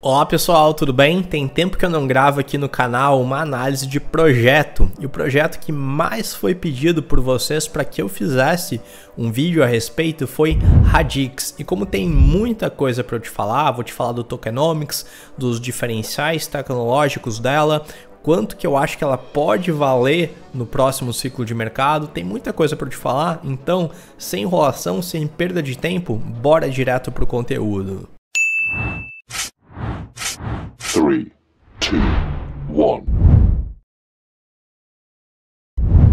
Olá pessoal, tudo bem? Tem tempo que eu não gravo aqui no canal uma análise de projeto, e o projeto que mais foi pedido por vocês para que eu fizesse um vídeo a respeito foi Radix. E como tem muita coisa para eu te falar, vou te falar do tokenomics, dos diferenciais tecnológicos dela, quanto que eu acho que ela pode valer no próximo ciclo de mercado, tem muita coisa para te falar, então sem enrolação, sem perda de tempo, bora direto pro conteúdo. 3, 2, 1.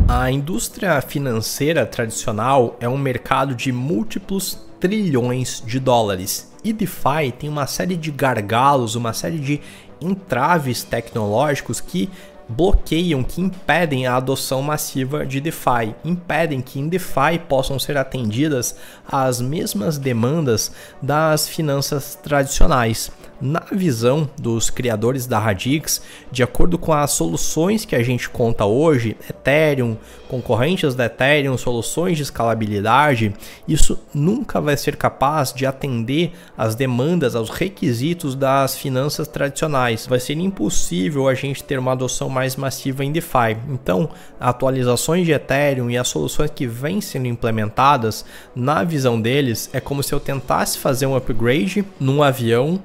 A indústria financeira tradicional é um mercado de múltiplos trilhões de dólares. E DeFi tem uma série de gargalos, uma série de entraves tecnológicos que bloqueiam, que impedem a adoção massiva de DeFi, impedem que em DeFi possam ser atendidas as mesmas demandas das finanças tradicionais. Na visão dos criadores da Radix, de acordo com as soluções que a gente conta hoje, Ethereum, concorrentes da Ethereum, soluções de escalabilidade, isso nunca vai ser capaz de atender às demandas, aos requisitos das finanças tradicionais. Vai ser impossível a gente ter uma adoção mais massiva em DeFi. Então, atualizações de Ethereum e as soluções que vêm sendo implementadas, na visão deles, é como se eu tentasse fazer um upgrade num avião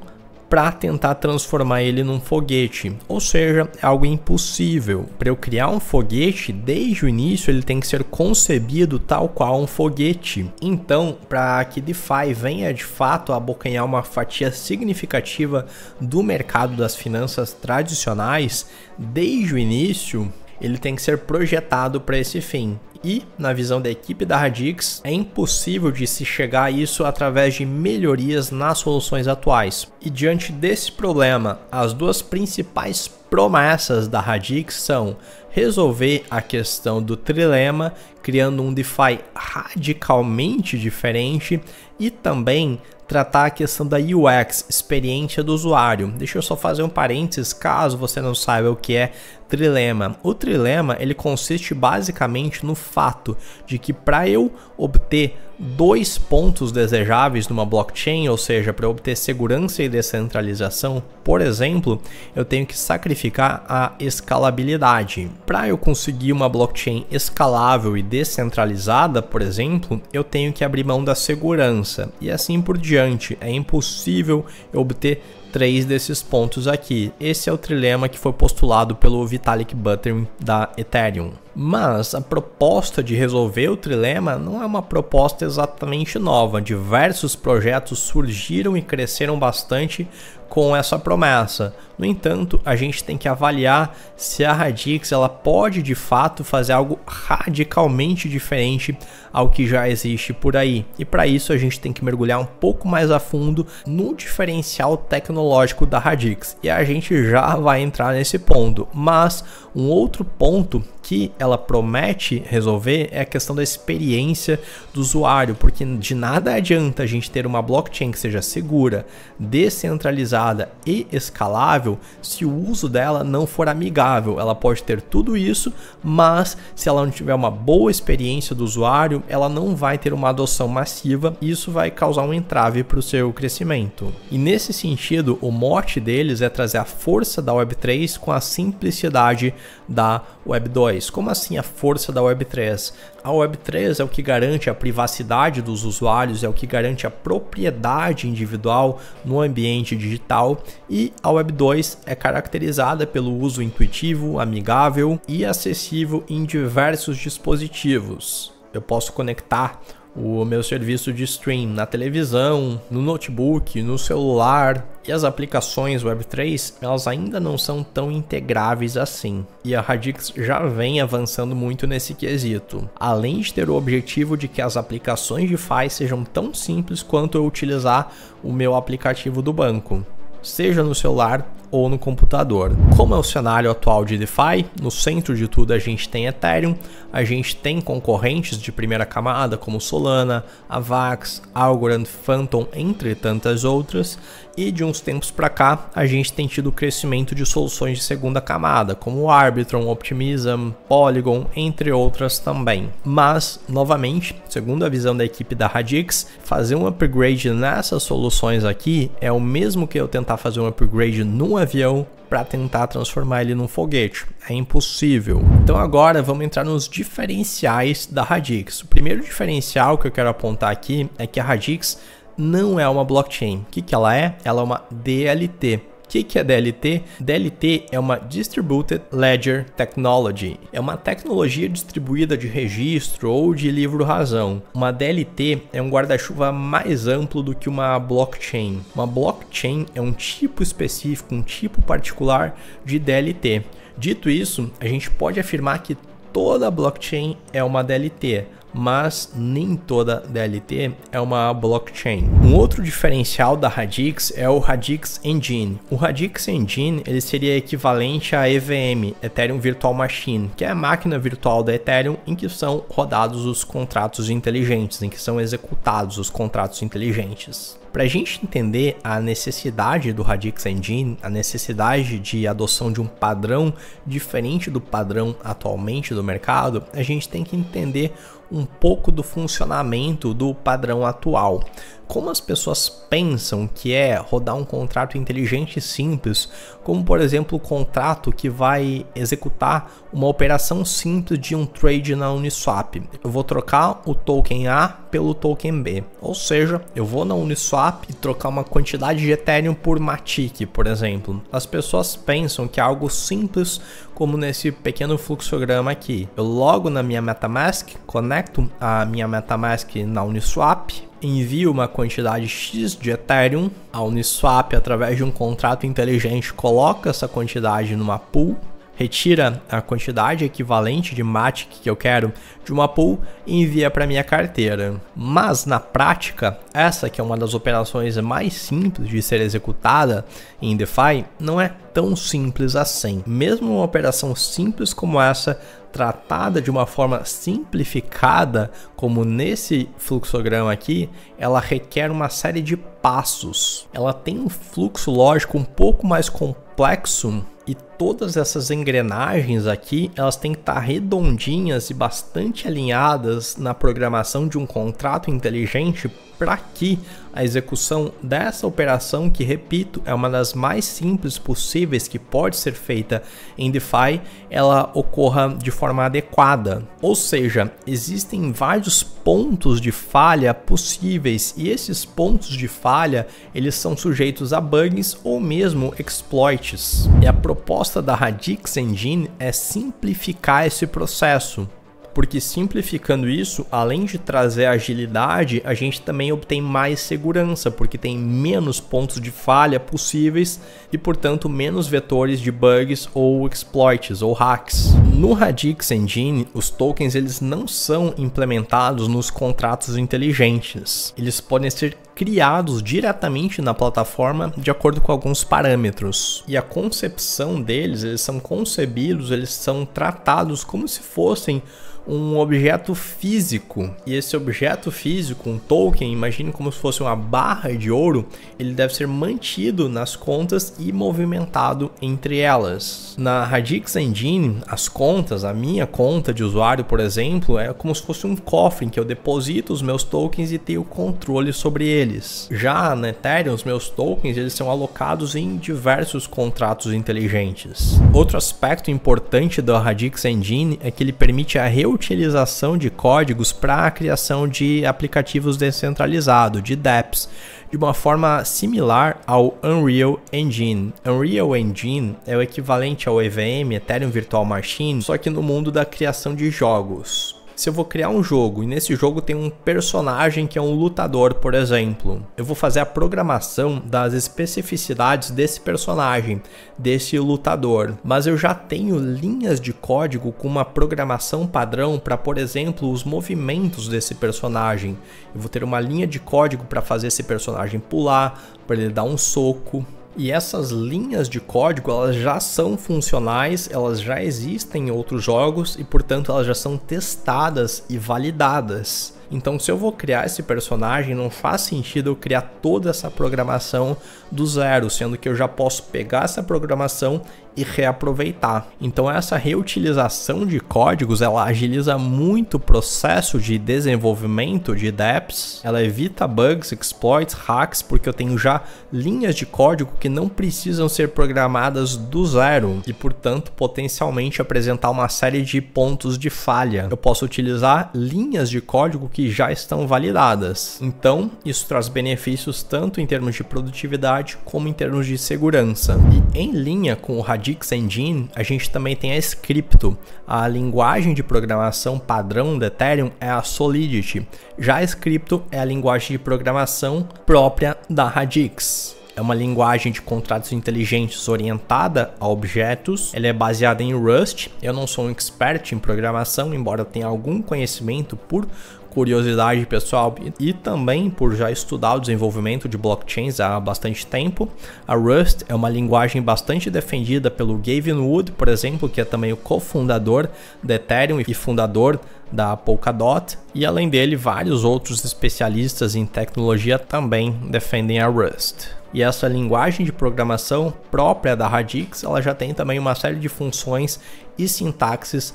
para tentar transformar ele num foguete, ou seja, é algo impossível. Para eu criar um foguete, desde o início ele tem que ser concebido tal qual um foguete. Então, para que DeFi venha de fato a abocanhar uma fatia significativa do mercado das finanças tradicionais, desde o início ele tem que ser projetado para esse fim. E, na visão da equipe da Radix, é impossível de se chegar a isso através de melhorias nas soluções atuais. E diante desse problema, as duas principais promessas da Radix são resolver a questão do trilema, criando um DeFi radicalmente diferente, e também tratar a questão da UX, experiência do usuário. Deixa eu só fazer um parênteses, caso você não saiba o que é trilema. O trilema, ele consiste basicamente no fato de que para eu obter dois pontos desejáveis numa blockchain, ou seja, para obter segurança e descentralização, por exemplo, eu tenho que sacrificar a escalabilidade. Para eu conseguir uma blockchain escalável e descentralizada, por exemplo, eu tenho que abrir mão da segurança e assim por diante. É impossível eu obter três desses pontos aqui. Esse é o trilema que foi postulado pelo Vitalik Buterin da Ethereum. Mas a proposta de resolver o trilema não é uma proposta exatamente nova. Diversos projetos surgiram e cresceram bastante com essa promessa. No entanto, a gente tem que avaliar se a Radix ela pode de fato fazer algo radicalmente diferente ao que já existe por aí. E para isso a gente tem que mergulhar um pouco mais a fundo no diferencial tecnológico da Radix. E a gente já vai entrar nesse ponto. Mas um outro ponto que ela promete resolver é a questão da experiência do usuário, porque de nada adianta a gente ter uma blockchain que seja segura, descentralizada e escalável se o uso dela não for amigável. Ela pode ter tudo isso, mas se ela não tiver uma boa experiência do usuário, ela não vai ter uma adoção massiva e isso vai causar um entrave para o seu crescimento. E nesse sentido, o mote deles é trazer a força da Web3 com a simplicidade da Web2. Como assim a força da Web3? A Web3 é o que garante a privacidade dos usuários, é o que garante a propriedade individual no ambiente digital, e a Web2 é caracterizada pelo uso intuitivo, amigável e acessível em diversos dispositivos. Eu posso conectar o meu serviço de stream na televisão, no notebook, no celular, e as aplicações Web3 elas ainda não são tão integráveis assim, e a Radix já vem avançando muito nesse quesito, além de ter o objetivo de que as aplicações DeFi sejam tão simples quanto eu utilizar o meu aplicativo do banco, seja no celular ou no computador. Como é o cenário atual de DeFi, no centro de tudo a gente tem Ethereum, a gente tem concorrentes de primeira camada como Solana, Avax, Algorand, Phantom, entre tantas outras, e de uns tempos para cá a gente tem tido o crescimento de soluções de segunda camada, como Arbitrum, Optimism, Polygon, entre outras também. Mas, novamente, segundo a visão da equipe da Radix, fazer um upgrade nessas soluções aqui é o mesmo que eu tentar tentar fazer um upgrade num avião para tentar transformar ele num foguete. É impossível. Então agora vamos entrar nos diferenciais da Radix. O primeiro diferencial que eu quero apontar aqui é que a Radix não é uma blockchain. O que ela é? Ela é uma DLT. O que é DLT? DLT é uma Distributed Ledger Technology. É uma tecnologia distribuída de registro ou de livro-razão. Uma DLT é um guarda-chuva mais amplo do que uma blockchain. Uma blockchain é um tipo específico, um tipo particular de DLT. Dito isso, a gente pode afirmar que toda blockchain é uma DLT, mas nem toda DLT é uma blockchain. Um outro diferencial da Radix é o Radix Engine. O Radix Engine ele seria equivalente à EVM, Ethereum Virtual Machine, que é a máquina virtual da Ethereum em que são rodados os contratos inteligentes, em que são executados os contratos inteligentes. Para a gente entender a necessidade do Radix Engine, a necessidade de adoção de um padrão diferente do padrão atualmente do mercado, a gente tem que entender um pouco do funcionamento do padrão atual. Como as pessoas pensam que é rodar um contrato inteligente e simples, como por exemplo o contrato que vai executar uma operação simples de um trade na Uniswap. Eu vou trocar o token A pelo token B, ou seja, eu vou na Uniswap e trocar uma quantidade de Ethereum por Matic, por exemplo. As pessoas pensam que é algo simples como nesse pequeno fluxograma aqui. Eu logo na minha MetaMask, conecto a minha MetaMask na Uniswap, envio uma quantidade X de Ethereum, a Uniswap através de um contrato inteligente coloca essa quantidade numa pool, retira a quantidade equivalente de Matic que eu quero de uma pool e envia para minha carteira. Mas na prática, essa que é uma das operações mais simples de ser executada em DeFi, não é tão simples assim. Mesmo uma operação simples como essa, tratada de uma forma simplificada, como nesse fluxograma aqui, ela requer uma série de passos. Ela tem um fluxo lógico um pouco mais complexo e todas essas engrenagens aqui, elas têm que estar redondinhas e bastante alinhadas na programação de um contrato inteligente para que a execução dessa operação, que repito, é uma das mais simples possíveis que pode ser feita em DeFi, ela ocorra de forma adequada. Ou seja, existem vários pontos de falha possíveis e esses pontos de falha, eles são sujeitos a bugs ou mesmo exploits. E a proposta da Radix Engine é simplificar esse processo. Porque simplificando isso, além de trazer agilidade, a gente também obtém mais segurança, porque tem menos pontos de falha possíveis e, portanto, menos vetores de bugs ou exploits ou hacks. No Radix Engine, os tokens eles não são implementados nos contratos inteligentes. Eles podem ser criados diretamente na plataforma de acordo com alguns parâmetros. E a concepção deles, eles são concebidos, eles são tratados como se fossem um objeto físico. E esse objeto físico, um token, imagine como se fosse uma barra de ouro, ele deve ser mantido nas contas e movimentado entre elas. Na Radix Engine, as contas, a minha conta de usuário, por exemplo, é como se fosse um cofre em que eu deposito os meus tokens e tenho controle sobre eles. Já na Ethereum, os meus tokens eles são alocados em diversos contratos inteligentes. Outro aspecto importante da Radix Engine é que ele permite a reutilização de códigos para a criação de aplicativos descentralizados, de dApps, de uma forma similar ao Unreal Engine. Unreal Engine é o equivalente ao EVM, Ethereum Virtual Machine, só que no mundo da criação de jogos. Se eu vou criar um jogo e nesse jogo tem um personagem que é um lutador, por exemplo, eu vou fazer a programação das especificidades desse personagem, desse lutador, mas eu já tenho linhas de código com uma programação padrão para, por exemplo, os movimentos desse personagem. Eu vou ter uma linha de código para fazer esse personagem pular, para ele dar um soco. E essas linhas de código, elas já são funcionais, elas já existem em outros jogos e, portanto, elas já são testadas e validadas. Então, se eu vou criar esse personagem, não faz sentido eu criar toda essa programação do zero, sendo que eu já posso pegar essa programação e reaproveitar. Então, essa reutilização de códigos, ela agiliza muito o processo de desenvolvimento de dApps, ela evita bugs, exploits, hacks, porque eu tenho já linhas de código que não precisam ser programadas do zero e, portanto, potencialmente apresentar uma série de pontos de falha. Eu posso utilizar linhas de código que já estão validadas. Então, isso traz benefícios tanto em termos de produtividade como em termos de segurança. E em linha com o Radix Engine, a gente também tem a Scripto. A linguagem de programação padrão do Ethereum é a Solidity. Já a Scripto é a linguagem de programação própria da Radix. É uma linguagem de contratos inteligentes orientada a objetos. Ela é baseada em Rust. Eu não sou um expert em programação, embora eu tenha algum conhecimento por curiosidade pessoal e também por já estudar o desenvolvimento de blockchains há bastante tempo. A Rust é uma linguagem bastante defendida pelo Gavin Wood, por exemplo, que é também o cofundador da Ethereum e fundador da Polkadot, e além dele vários outros especialistas em tecnologia também defendem a Rust. E essa linguagem de programação própria da Radix, ela já tem também uma série de funções e sintaxes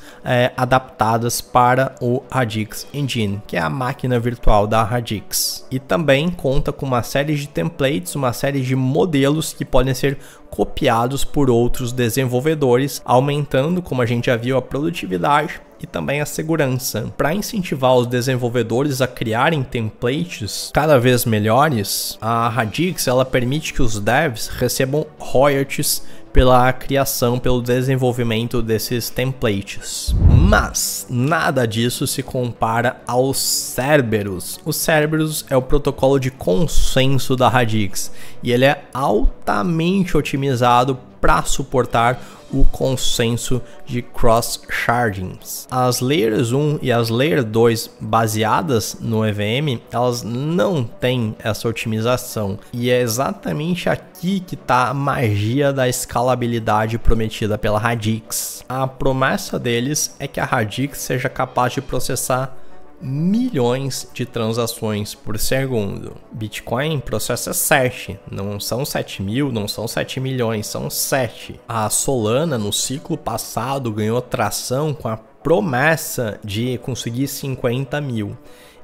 adaptadas para o Radix Engine, que é a máquina virtual da Radix. E também conta com uma série de templates, uma série de modelos que podem ser copiados por outros desenvolvedores, aumentando, como a gente já viu, a produtividade e também a segurança. Para incentivar os desenvolvedores a criarem templates cada vez melhores, a Radix ela permite que os devs recebam royalties pela criação, pelo desenvolvimento desses templates. Mas nada disso se compara aos Cerberus. O Cerberus é o protocolo de consenso da Radix e ele é altamente otimizado para suportar o consenso de cross-shardings. As Layers 1 e as Layer 2 baseadas no EVM, elas não têm essa otimização. E é exatamente aqui que está a magia da escalabilidade prometida pela Radix. A promessa deles é que a Radix seja capaz de processar milhões de transações por segundo. Bitcoin processa 7, não são 7 mil, não são 7 milhões, são 7. A Solana no ciclo passado ganhou tração com a promessa de conseguir 50 mil.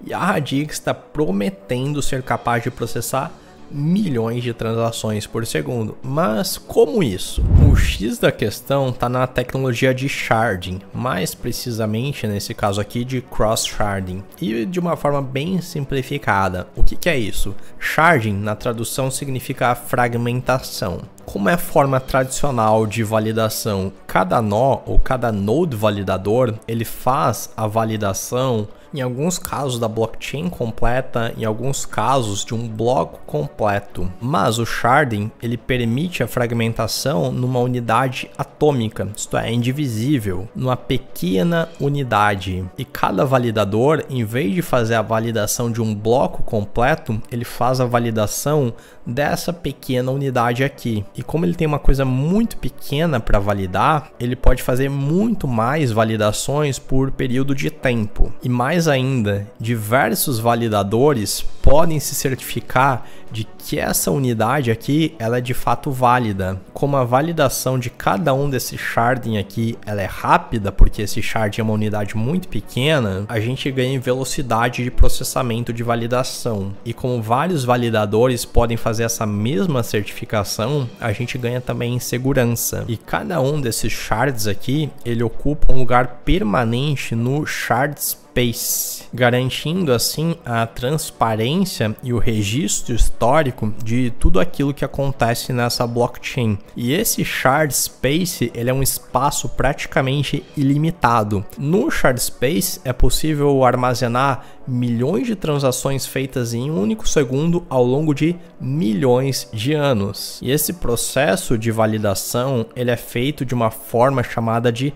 E a Radix está prometendo ser capaz de processar milhões de transações por segundo. Mas como isso? O X da questão está na tecnologia de sharding, mais precisamente nesse caso aqui de cross-sharding, e de uma forma bem simplificada. O que é isso? Sharding na tradução significa fragmentação. Como é a forma tradicional de validação, cada nó ou cada node validador, ele faz a validação, em alguns casos da blockchain completa, em alguns casos de um bloco completo. Mas o sharding, ele permite a fragmentação numa unidade atômica, isto é, indivisível, numa pequena unidade. E cada validador, em vez de fazer a validação de um bloco completo, ele faz a validação dessa pequena unidade aqui. E como ele tem uma coisa muito pequena para validar, ele pode fazer muito mais validações por período de tempo. E mais ainda, diversos validadores podem se certificar de que essa unidade aqui ela é de fato válida. Como a validação de cada um desses sharding aqui ela é rápida, porque esse sharding é uma unidade muito pequena, a gente ganha em velocidade de processamento de validação. E como vários validadores podem fazer essa mesma certificação, a gente ganha também em segurança. E cada um desses shards aqui, ele ocupa um lugar permanente no shard space, garantindo assim a transparência e o registro histórico de tudo aquilo que acontece nessa blockchain. E esse shard space, ele é um espaço praticamente ilimitado. No shard space é possível armazenar milhões de transações feitas em um único segundo ao longo de milhões de anos. E esse processo de validação, ele é feito de uma forma chamada de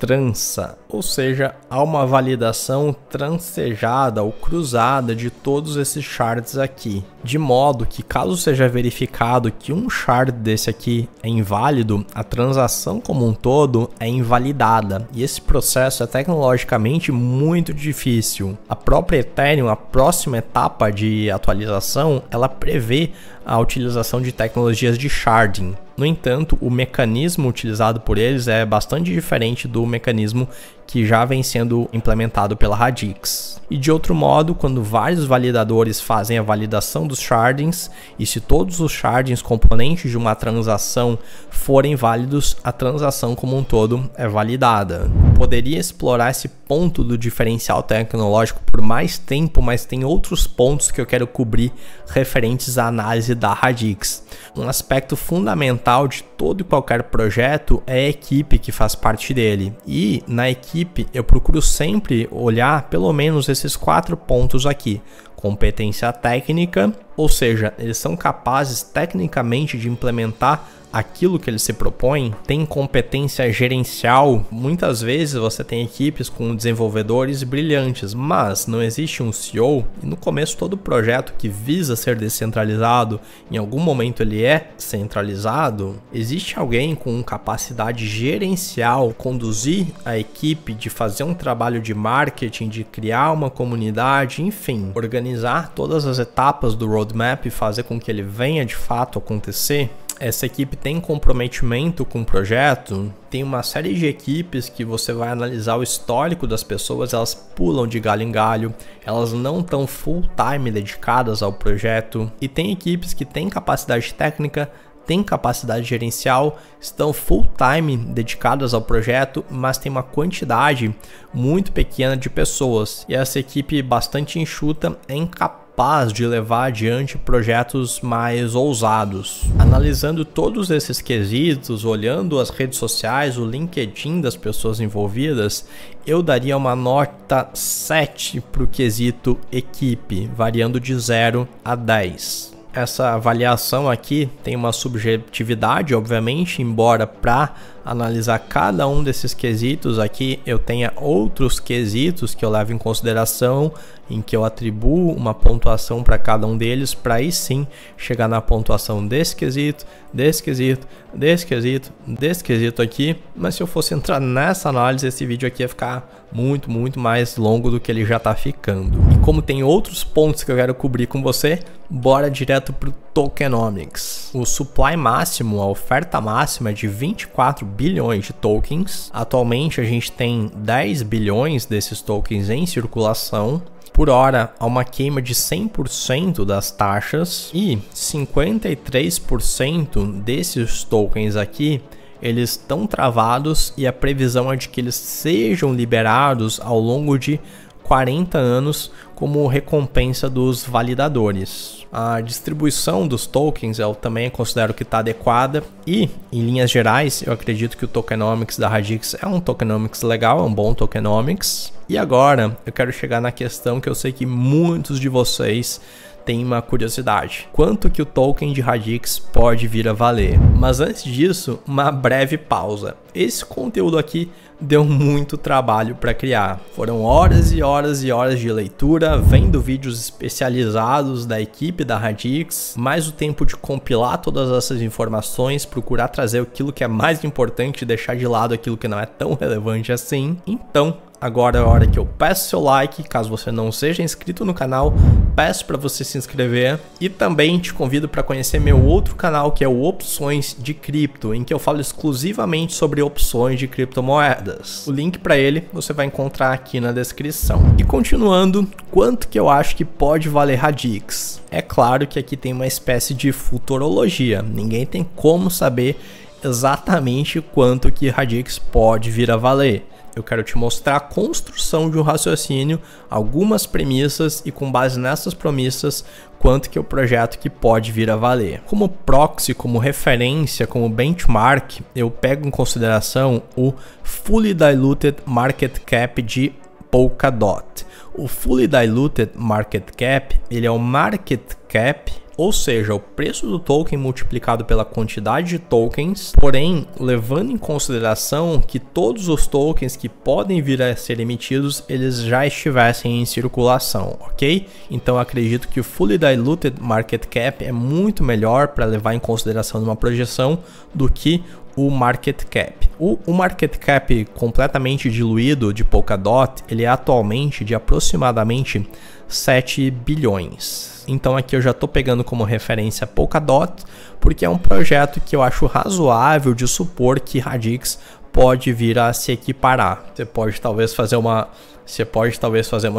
trança, ou seja, há uma validação transejada ou cruzada de todos esses shards aqui, de modo que caso seja verificado que um shard desse aqui é inválido, a transação como um todo é invalidada, e esse processo é tecnologicamente muito difícil. A própria Ethereum, a próxima etapa de atualização, ela prevê a utilização de tecnologias de sharding. No entanto, o mecanismo utilizado por eles é bastante diferente do mecanismo que já vem sendo implementado pela Radix. E de outro modo, quando vários validadores fazem a validação dos shardings, e se todos os shardings componentes de uma transação forem válidos, a transação como um todo é validada. Poderia explorar esse ponto do diferencial tecnológico por mais tempo, mas tem outros pontos que eu quero cobrir referentes à análise da Radix. Um aspecto fundamental de todo e qualquer projeto é a equipe que faz parte dele. E na equipe eu procuro sempre olhar pelo menos esses 4 pontos aqui. Competência técnica, ou seja, eles são capazes tecnicamente de implementar aquilo que eles se propõem. Tem competência gerencial. Muitas vezes você tem equipes com desenvolvedores brilhantes, mas não existe um CEO, e no começo todo projeto que visa ser descentralizado, em algum momento ele é centralizado, existe alguém com capacidade gerencial, conduzir a equipe, de fazer um trabalho de marketing, de criar uma comunidade, enfim, organizar todas as etapas do roadmap e fazer com que ele venha de fato acontecer. Essa equipe tem comprometimento com o projeto. Tem uma série de equipes que você vai analisar o histórico das pessoas, elas pulam de galho em galho, elas não estão full time dedicadas ao projeto. E tem equipes que têm capacidade técnica, têm capacidade gerencial, estão full time dedicadas ao projeto, mas tem uma quantidade muito pequena de pessoas. E essa equipe bastante enxuta é incapaz de levar adiante projetos mais ousados. Analisando todos esses quesitos, olhando as redes sociais, o LinkedIn das pessoas envolvidas, eu daria uma nota 7 para o quesito equipe, variando de 0 a 10. Essa avaliação aqui tem uma subjetividade, obviamente, embora para analisar cada um desses quesitos aqui eu tenha outros quesitos que eu levo em consideração, em que eu atribuo uma pontuação para cada um deles, para aí sim chegar na pontuação desse quesito, desse quesito, desse quesito, desse quesito aqui. Mas se eu fosse entrar nessa análise, esse vídeo aqui ia ficar muito mais longo do que ele já está ficando. E como tem outros pontos que eu quero cobrir com você, bora direto para o tokenomics. O supply máximo, a oferta máxima é de 24 bilhões de tokens. Atualmente a gente tem 10 bilhões desses tokens em circulação. Por hora, há uma queima de 100% das taxas e 53% desses tokens aqui, eles estão travados e a previsão é de que eles sejam liberados ao longo de 40 anos como recompensa dos validadores. A distribuição dos tokens eu também considero que está adequada e, em linhas gerais, eu acredito que o tokenomics da Radix é um tokenomics legal, é um bom tokenomics. E agora eu quero chegar na questão que eu sei que muitos de vocês têm uma curiosidade: quanto que o token de Radix pode vir a valer? Mas antes disso, uma breve pausa. Esse conteúdo aqui deu muito trabalho para criar. Foram horas e horas e horas de leitura, vendo vídeos especializados da equipe da Radix, mais o tempo de compilar todas essas informações, procurar trazer aquilo que é mais importante e deixar de lado aquilo que não é tão relevante assim. Então, agora é a hora que eu peço seu like. Caso você não seja inscrito no canal, peço para você se inscrever. E também te convido para conhecer meu outro canal, que é o Opções de Cripto, em que eu falo exclusivamente sobre opções de criptomoedas. O link para ele você vai encontrar aqui na descrição. E continuando, quanto que eu acho que pode valer Radix? É claro que aqui tem uma espécie de futurologia. Ninguém tem como saber exatamente quanto que Radix pode vir a valer. Eu quero te mostrar a construção de um raciocínio, algumas premissas e com base nessas premissas, quanto que é o projeto que pode vir a valer. Como proxy, como referência, como benchmark, eu pego em consideração o Fully Diluted Market Cap de Polkadot. O Fully Diluted Market Cap, ele é o market cap ou seja, o preço do token multiplicado pela quantidade de tokens, porém levando em consideração que todos os tokens que podem vir a ser emitidos, eles já estivessem em circulação, ok? Então acredito que o Fully Diluted Market Cap é muito melhor para levar em consideração numa projeção do que o market cap. O market cap completamente diluído de Polkadot, ele é atualmente de aproximadamente 7 bilhões. Então aqui eu já estou pegando como referência Polkadot, porque é um projeto que eu acho razoável de supor que Radix pode vir a se equiparar. Você pode talvez fazer uma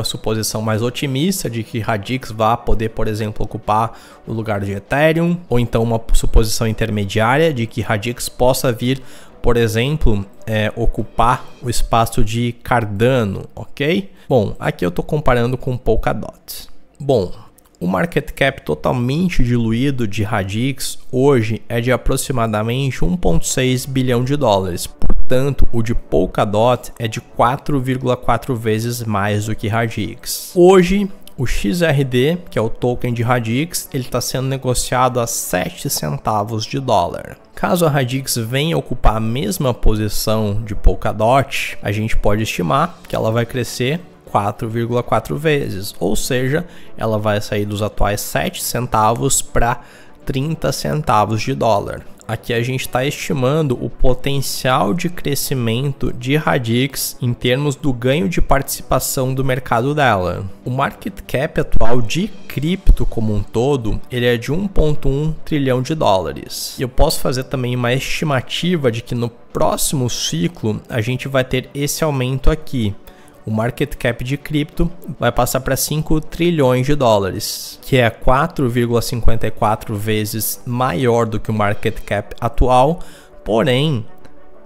suposição mais otimista de que Radix vá poder, por exemplo, ocupar o lugar de Ethereum, ou então uma suposição intermediária de que Radix possa vir, por exemplo, ocupar o espaço de Cardano, ok? Bom, aqui eu estou comparando com Polkadot. Bom, o market cap totalmente diluído de Radix hoje é de aproximadamente 1,6 bilhão de dólares. Portanto, o de Polkadot é de 4,4 vezes mais do que Radix. Hoje, o XRD, que é o token de Radix, ele está sendo negociado a 7 centavos de dólar. Caso a Radix venha ocupar a mesma posição de Polkadot, a gente pode estimar que ela vai crescer 4,4 vezes, ou seja, ela vai sair dos atuais 7 centavos para 30 centavos de dólar. Aqui a gente está estimando o potencial de crescimento de Radix em termos do ganho de participação do mercado dela. O market cap atual de cripto como um todo, ele é de 1,1 trilhão de dólares. E eu posso fazer também uma estimativa de que no próximo ciclo a gente vai ter esse aumento aqui. O market cap de cripto vai passar para 5 trilhões de dólares, que é 4,54 vezes maior do que o market cap atual, porém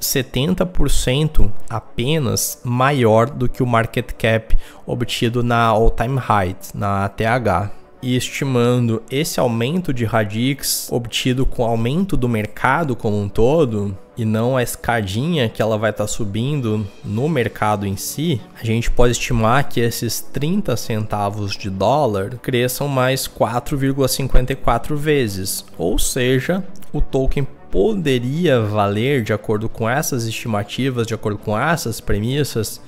70% apenas maior do que o market cap obtido na all-time high, na ATH. E estimando esse aumento de Radix obtido com o aumento do mercado como um todo, e não a escadinha que ela vai estar subindo no mercado em si, a gente pode estimar que esses 30 centavos de dólar cresçam mais 4,54 vezes, ou seja, o token poderia valer, de acordo com essas estimativas, de acordo com essas premissas,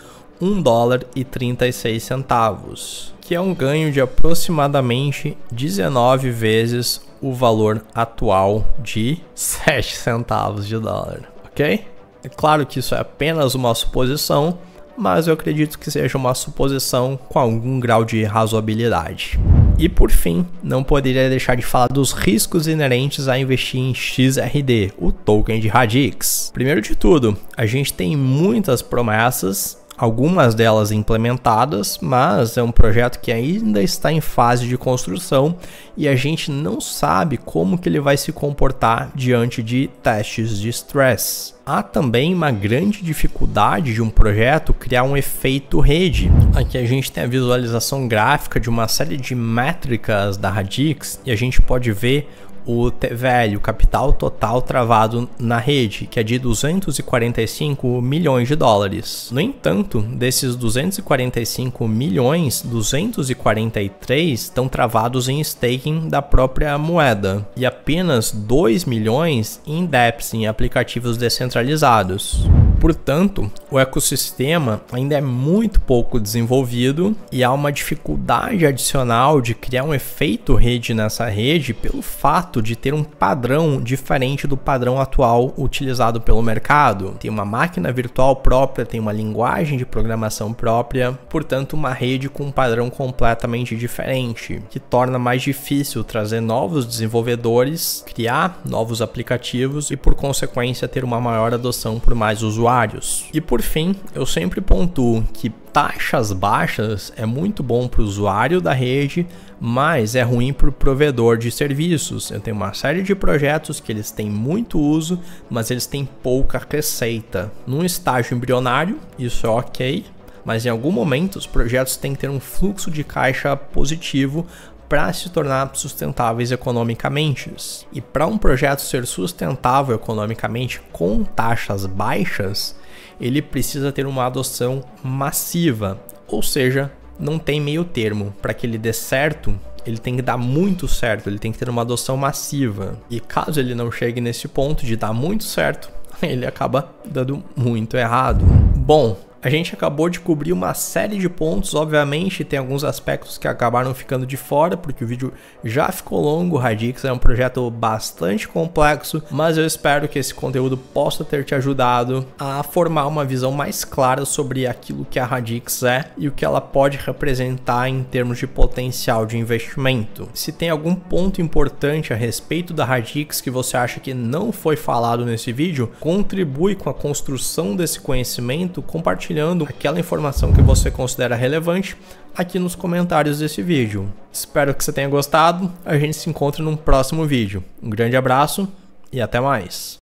$1,36, que é um ganho de aproximadamente 19 vezes o valor atual de 7 centavos de dólar, ok? É claro que isso é apenas uma suposição, mas eu acredito que seja uma suposição com algum grau de razoabilidade. E por fim, não poderia deixar de falar dos riscos inerentes a investir em XRD, o token de Radix. Primeiro de tudo, a gente tem muitas promessas, algumas delas implementadas, mas é um projeto que ainda está em fase de construção e a gente não sabe como que ele vai se comportar diante de testes de stress. Há também uma grande dificuldade de um projeto criar um efeito rede. Aqui a gente tem a visualização gráfica de uma série de métricas da Radix e a gente pode ver o TVL, o capital total travado na rede, que é de 245 milhões de dólares. No entanto, desses 245 milhões, 243 estão travados em staking da própria moeda e apenas 2 milhões em dApps, em aplicativos descentralizados. Portanto, o ecossistema ainda é muito pouco desenvolvido e há uma dificuldade adicional de criar um efeito rede nessa rede pelo fato de ter um padrão diferente do padrão atual utilizado pelo mercado. Tem uma máquina virtual própria, tem uma linguagem de programação própria, portanto uma rede com um padrão completamente diferente, que torna mais difícil trazer novos desenvolvedores, criar novos aplicativos e por consequência ter uma maior adoção por mais usuários. E por fim, eu sempre pontuo que taxas baixas é muito bom para o usuário da rede, mas é ruim para o provedor de serviços. Eu tenho uma série de projetos que eles têm muito uso, mas eles têm pouca receita. Num estágio embrionário, isso é ok, mas em algum momento os projetos têm que ter um fluxo de caixa positivo para se tornar sustentáveis economicamente. E para um projeto ser sustentável economicamente com taxas baixas, ele precisa ter uma adoção massiva, ou seja, não tem meio termo. Para que ele dê certo, ele tem que dar muito certo, ele tem que ter uma adoção massiva. E caso ele não chegue nesse ponto de dar muito certo, ele acaba dando muito errado. Bom, a gente acabou de cobrir uma série de pontos, obviamente tem alguns aspectos que acabaram ficando de fora, porque o vídeo já ficou longo. O Radix é um projeto bastante complexo, mas eu espero que esse conteúdo possa ter te ajudado a formar uma visão mais clara sobre aquilo que a Radix é e o que ela pode representar em termos de potencial de investimento. Se tem algum ponto importante a respeito da Radix que você acha que não foi falado nesse vídeo, contribui com a construção desse conhecimento compartilhando aquela informação que você considera relevante aqui nos comentários desse vídeo. Espero que você tenha gostado, a gente se encontra num próximo vídeo. Um grande abraço e até mais!